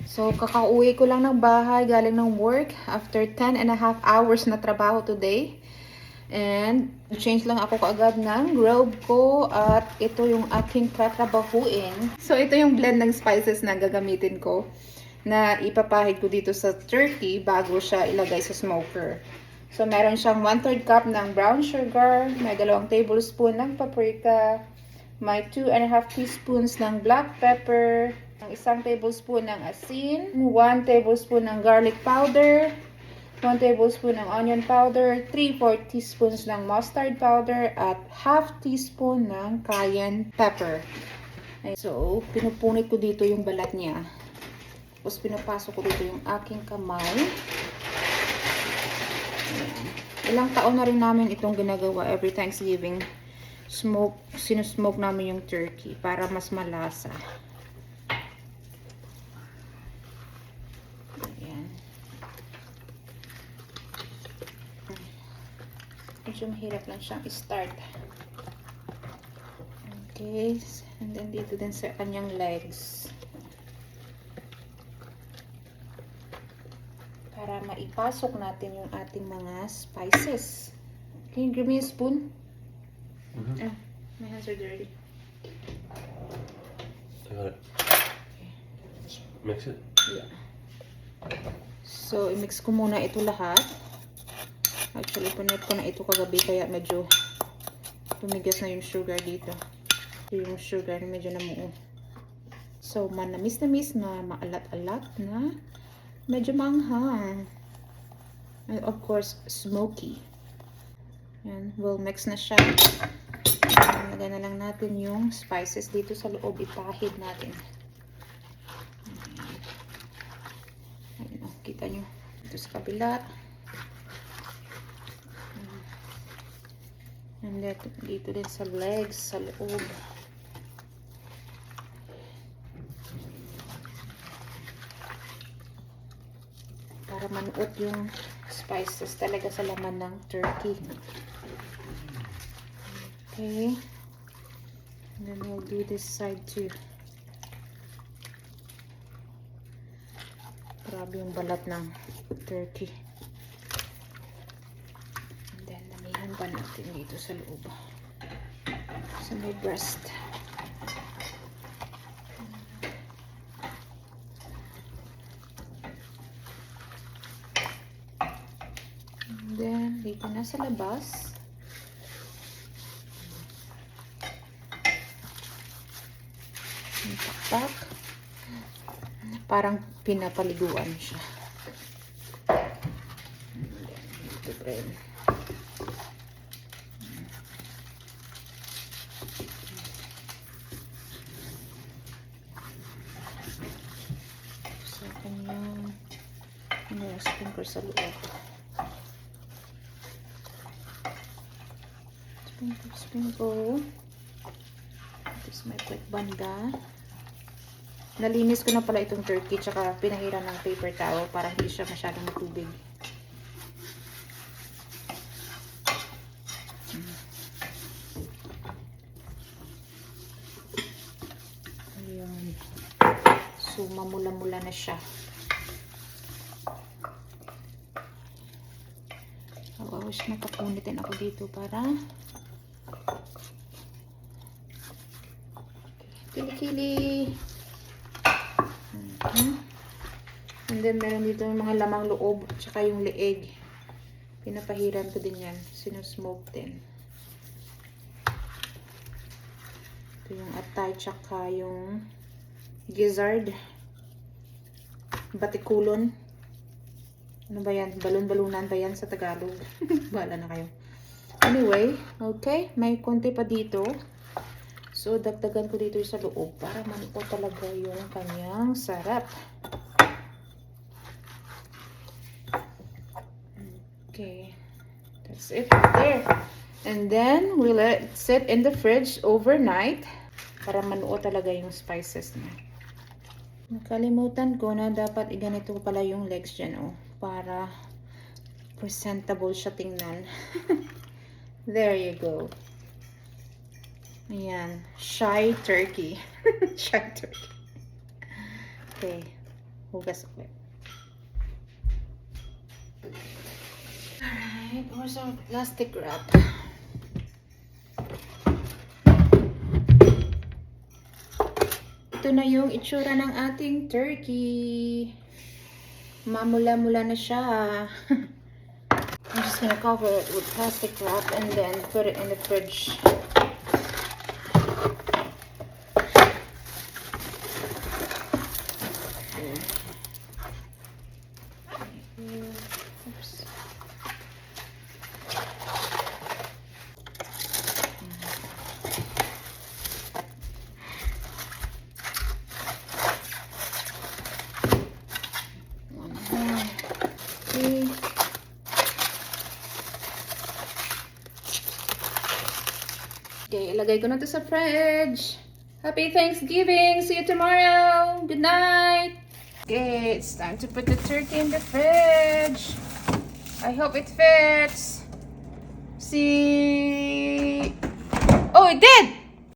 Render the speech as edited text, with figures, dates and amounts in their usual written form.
So, kakauwi ko lang ng bahay galing ng work after 10.5 hours na trabaho today. And, change lang ako kaagad ng robe ko at ito yung aking tatrabahuin. So, ito yung blend ng spices na gagamitin ko na ipapahid ko dito sa turkey bago siya ilagay sa smoker. So, meron siyang 1/3 cup ng brown sugar, may 2 tablespoon ng paprika, may 2.5 teaspoons ng black pepper, ang 1 tablespoon ng asin, 1 tablespoon ng garlic powder, 1 tablespoon ng onion powder, 3/4 teaspoons ng mustard powder, at half teaspoon ng cayenne pepper. So, pinupunit ko dito yung balat niya. Tapos, pinapasok ko dito yung aking kamay. Ayan. Ilang taon na rin namin itong ginagawa every Thanksgiving. Sinusmoke namin yung turkey para mas malasa. Ayan. Medyo mahirap lang siyang i-start. Okay. And then dito din sa kanyang legs. Para maipasok natin yung ating mga spices. Can you give me a spoon? Mm-hmm. My hands are dirty. I got it. Okay. Mix it. Yeah. So, i-mix ko muna ito lahat. Actually, punet ko na ito kagabi kaya medyo tumigas na yung sugar dito. Yung sugar medyo namuo. So, manamis-namis na maalat-alat na medyo manghang. And of course, smoky. And we'll mix na siya. Lagyan na lang natin yung spices dito sa loob. Ipahid natin. Ayan, oh, kita nyo. Dito sa kabila. And then, dito din sa legs, sa loob. Para manuot yung spices talaga sa laman ng turkey. Okay. And then we'll do this side too. Grabe yung balat ng turkey. And then damihan pa natin dito sa loob. Sa may breast. And then dito na sa labas. Takpak. Parang pinapaliguan siya. Ito rin. So, kanyang inasipin ko sa loob. Sprinkle. This is my quick banda. Nalinis ko na pala itong turkey tsaka pinahiran ng paper towel para hindi siya masyadong matubig. Ayan. So, mamula-mula na siya. Wish nakapunitin ako dito para kili-kili. And then, meron dito yung mga lamang loob, tsaka yung leeg. Pinapahiran ko din yan. Sinusmoke din. Ito yung atay, tsaka yung gizzard. Batikulon. Ano ba yan? Balon-balunan ba yan sa Tagalog? Bahala na kayo. Anyway, okay. May konti pa dito. So, dagdagan ko dito sa loob para manuot talaga yung kanyang sarap. Okay. That's it there. And then, we let it sit in the fridge overnight para manuot talaga yung spices niya. Nakalimutan ko na dapat iganito ko pala yung legs dyan, oh. Para presentable siya tingnan. There you go. Ayan. Shy turkey. Shy turkey. Okay. Hugas ulit. Alright, where's our plastic wrap? Ito na yung itsura ng ating turkey. Mamula-mula na siya. I'm just gonna cover it with plastic wrap and then put it in the fridge. Oops. Okay. Okay, ilagay ko na to sa fridge. Happy Thanksgiving! See you tomorrow! Good night! Okay, it's time to put the turkey in the fridge. I hope it fits. See... Oh, it did!